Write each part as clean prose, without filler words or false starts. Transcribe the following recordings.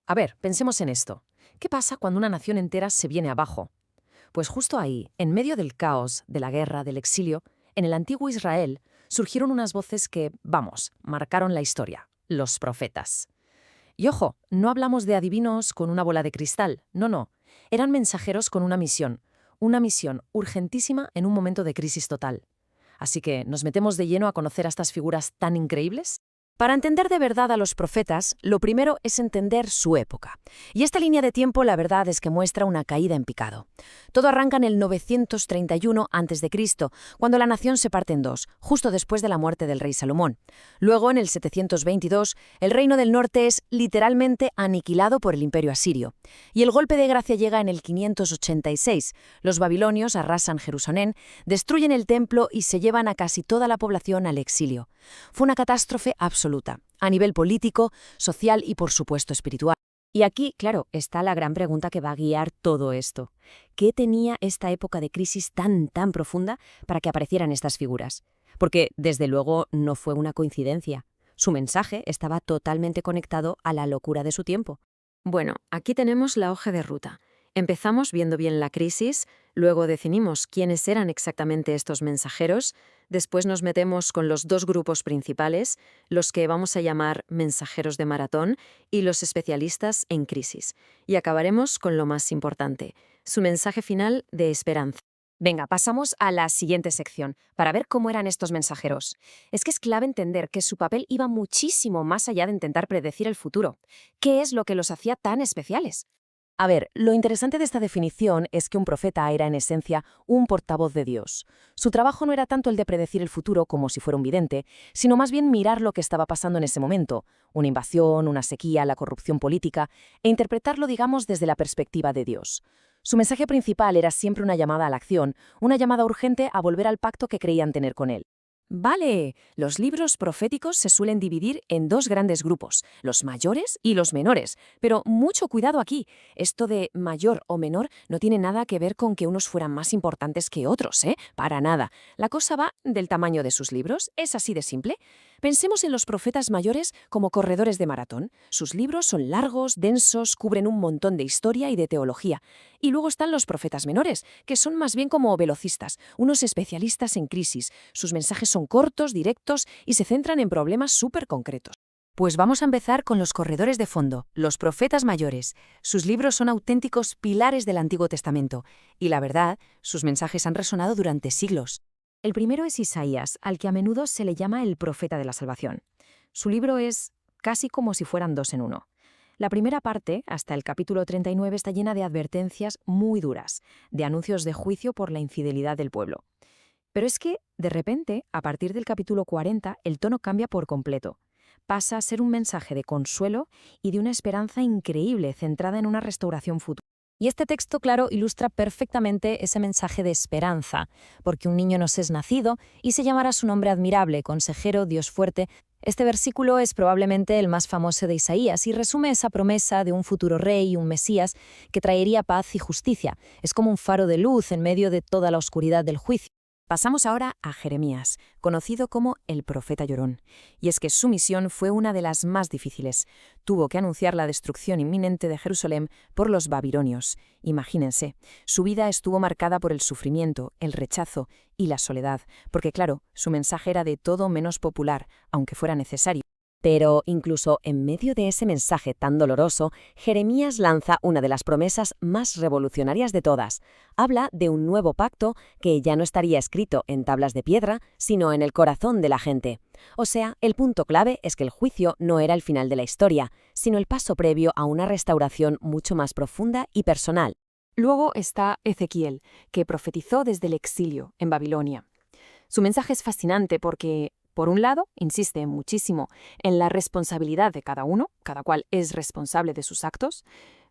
A ver, pensemos en esto. ¿Qué pasa cuando una nación entera se viene abajo? Pues justo ahí, en medio del caos, de la guerra, del exilio, en el antiguo Israel, surgieron unas voces que, vamos, marcaron la historia, los profetas. Y ojo, no hablamos de adivinos con una bola de cristal, no, no. Eran mensajeros con una misión urgentísima en un momento de crisis total. Así que, ¿nos metemos de lleno a conocer a estas figuras tan increíbles? Para entender de verdad a los profetas, lo primero es entender su época. Y esta línea de tiempo, la verdad es que muestra una caída en picado. Todo arranca en el 931 a.C., cuando la nación se parte en dos, justo después de la muerte del rey Salomón. Luego, en el 722, el reino del norte es literalmente aniquilado por el imperio asirio. Y el golpe de gracia llega en el 586. Los babilonios arrasan Jerusalén, destruyen el templo y se llevan a casi toda la población al exilio. Fue una catástrofe absoluta, a nivel político, social y, por supuesto, espiritual. Y aquí, claro, está la gran pregunta que va a guiar todo esto. ¿Qué tenía esta época de crisis tan profunda para que aparecieran estas figuras? Porque, desde luego, no fue una coincidencia. Su mensaje estaba totalmente conectado a la locura de su tiempo. Bueno, aquí tenemos la hoja de ruta. Empezamos viendo bien la crisis, luego definimos quiénes eran exactamente estos mensajeros, después nos metemos con los dos grupos principales, los que vamos a llamar mensajeros de maratón y los especialistas en crisis. Y acabaremos con lo más importante, su mensaje final de esperanza. Venga, pasamos a la siguiente sección, para ver cómo eran estos mensajeros. Es que es clave entender que su papel iba muchísimo más allá de intentar predecir el futuro. ¿Qué es lo que los hacía tan especiales? A ver, lo interesante de esta definición es que un profeta era en esencia un portavoz de Dios. Su trabajo no era tanto el de predecir el futuro como si fuera un vidente, sino más bien mirar lo que estaba pasando en ese momento, una invasión, una sequía, la corrupción política, e interpretarlo, digamos, desde la perspectiva de Dios. Su mensaje principal era siempre una llamada a la acción, una llamada urgente a volver al pacto que creían tener con él. Vale, los libros proféticos se suelen dividir en dos grandes grupos, los mayores y los menores. Pero mucho cuidado aquí. Esto de mayor o menor no tiene nada que ver con que unos fueran más importantes que otros, ¿eh? Para nada. La cosa va del tamaño de sus libros, es así de simple. Pensemos en los profetas mayores como corredores de maratón. Sus libros son largos, densos, cubren un montón de historia y de teología. Y luego están los profetas menores, que son más bien como velocistas, unos especialistas en crisis. Sus mensajes son cortos, directos y se centran en problemas súper concretos. Pues vamos a empezar con los corredores de fondo, los profetas mayores. Sus libros son auténticos pilares del Antiguo Testamento y, la verdad, sus mensajes han resonado durante siglos. El primero es Isaías, al que a menudo se le llama el profeta de la salvación. Su libro es casi como si fueran dos en uno. La primera parte, hasta el capítulo 39, está llena de advertencias muy duras, de anuncios de juicio por la infidelidad del pueblo. Pero es que, de repente, a partir del capítulo 40, el tono cambia por completo. Pasa a ser un mensaje de consuelo y de una esperanza increíble centrada en una restauración futura. Y este texto, claro, ilustra perfectamente ese mensaje de esperanza, porque un niño nos es nacido y se llamará su nombre admirable, consejero, Dios fuerte. Este versículo es probablemente el más famoso de Isaías y resume esa promesa de un futuro rey y un Mesías que traería paz y justicia. Es como un faro de luz en medio de toda la oscuridad del juicio. Pasamos ahora a Jeremías, conocido como el profeta llorón. Y es que su misión fue una de las más difíciles. Tuvo que anunciar la destrucción inminente de Jerusalén por los babilonios. Imagínense, su vida estuvo marcada por el sufrimiento, el rechazo y la soledad, porque claro, su mensaje era de todo menos popular, aunque fuera necesario. Pero incluso en medio de ese mensaje tan doloroso, Jeremías lanza una de las promesas más revolucionarias de todas. Habla de un nuevo pacto que ya no estaría escrito en tablas de piedra, sino en el corazón de la gente. O sea, el punto clave es que el juicio no era el final de la historia, sino el paso previo a una restauración mucho más profunda y personal. Luego está Ezequiel, que profetizó desde el exilio en Babilonia. Su mensaje es fascinante porque, por un lado, insiste muchísimo en la responsabilidad de cada uno, cada cual es responsable de sus actos,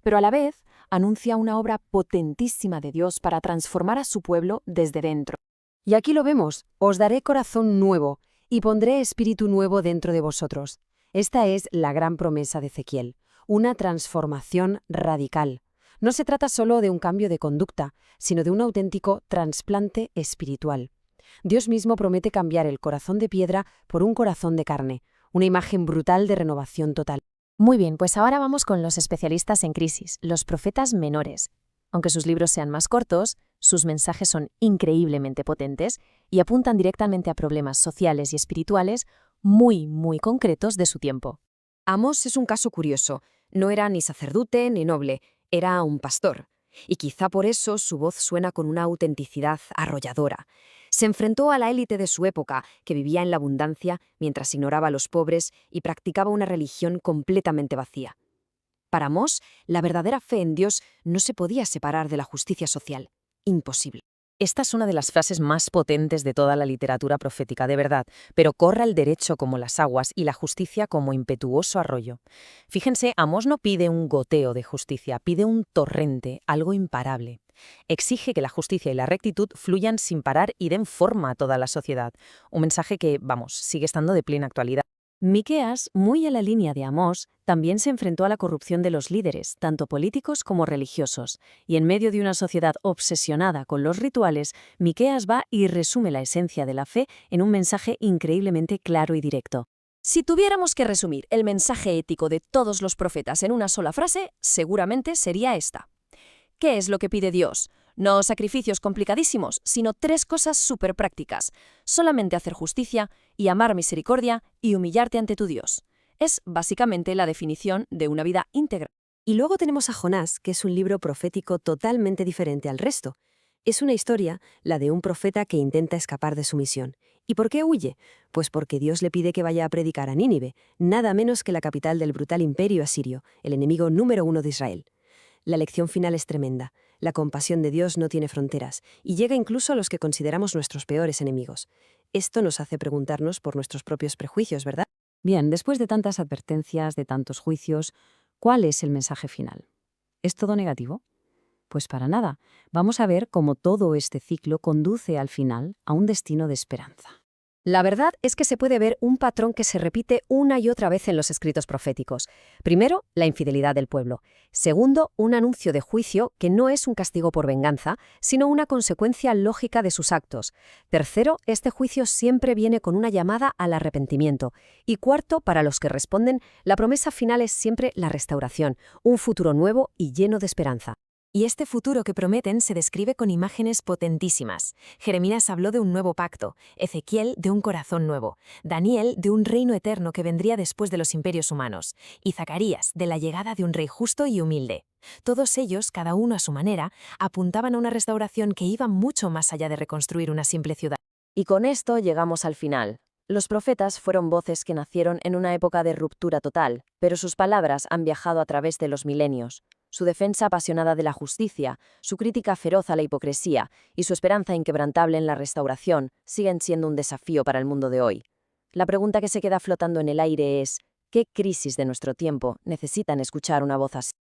pero a la vez anuncia una obra potentísima de Dios para transformar a su pueblo desde dentro. Y aquí lo vemos: os daré corazón nuevo y pondré espíritu nuevo dentro de vosotros. Esta es la gran promesa de Ezequiel, una transformación radical. No se trata solo de un cambio de conducta, sino de un auténtico trasplante espiritual. Dios mismo promete cambiar el corazón de piedra por un corazón de carne, una imagen brutal de renovación total. Muy bien, pues ahora vamos con los especialistas en crisis, los profetas menores. Aunque sus libros sean más cortos, sus mensajes son increíblemente potentes y apuntan directamente a problemas sociales y espirituales muy concretos de su tiempo. Amós es un caso curioso. No era ni sacerdote ni noble, era un pastor. Y quizá por eso su voz suena con una autenticidad arrolladora. Se enfrentó a la élite de su época, que vivía en la abundancia mientras ignoraba a los pobres y practicaba una religión completamente vacía. Para Amós, la verdadera fe en Dios no se podía separar de la justicia social. Imposible. Esta es una de las frases más potentes de toda la literatura profética, de verdad, pero corra el derecho como las aguas y la justicia como impetuoso arroyo. Fíjense, Amós no pide un goteo de justicia, pide un torrente, algo imparable. Exige que la justicia y la rectitud fluyan sin parar y den forma a toda la sociedad. Un mensaje que, vamos, sigue estando de plena actualidad. Miqueas, muy a la línea de Amós, también se enfrentó a la corrupción de los líderes, tanto políticos como religiosos, y en medio de una sociedad obsesionada con los rituales, Miqueas va y resume la esencia de la fe en un mensaje increíblemente claro y directo. Si tuviéramos que resumir el mensaje ético de todos los profetas en una sola frase, seguramente sería esta. ¿Qué es lo que pide Dios? No sacrificios complicadísimos, sino 3 cosas súper prácticas. Solamente hacer justicia y amar misericordia y humillarte ante tu Dios. Es básicamente la definición de una vida íntegra. Y luego tenemos a Jonás, que es un libro profético totalmente diferente al resto. Es una historia, la de un profeta que intenta escapar de su misión. ¿Y por qué huye? Pues porque Dios le pide que vaya a predicar a Nínive, nada menos que la capital del brutal imperio asirio, el enemigo número 1 de Israel. La lección final es tremenda. La compasión de Dios no tiene fronteras, y llega incluso a los que consideramos nuestros peores enemigos. Esto nos hace preguntarnos por nuestros propios prejuicios, ¿verdad? Bien, después de tantas advertencias, de tantos juicios, ¿cuál es el mensaje final? ¿Es todo negativo? Pues para nada. Vamos a ver cómo todo este ciclo conduce al final a un destino de esperanza. La verdad es que se puede ver un patrón que se repite una y otra vez en los escritos proféticos. Primero, la infidelidad del pueblo. Segundo, un anuncio de juicio que no es un castigo por venganza, sino una consecuencia lógica de sus actos. Tercero, este juicio siempre viene con una llamada al arrepentimiento. Y cuarto, para los que responden, la promesa final es siempre la restauración, un futuro nuevo y lleno de esperanza. Y este futuro que prometen se describe con imágenes potentísimas. Jeremías habló de un nuevo pacto, Ezequiel de un corazón nuevo, Daniel de un reino eterno que vendría después de los imperios humanos, y Zacarías de la llegada de un rey justo y humilde. Todos ellos, cada uno a su manera, apuntaban a una restauración que iba mucho más allá de reconstruir una simple ciudad. Y con esto llegamos al final. Los profetas fueron voces que nacieron en una época de ruptura total, pero sus palabras han viajado a través de los milenios. Su defensa apasionada de la justicia, su crítica feroz a la hipocresía y su esperanza inquebrantable en la restauración siguen siendo un desafío para el mundo de hoy. La pregunta que se queda flotando en el aire es, ¿qué crisis de nuestro tiempo necesitan escuchar una voz así?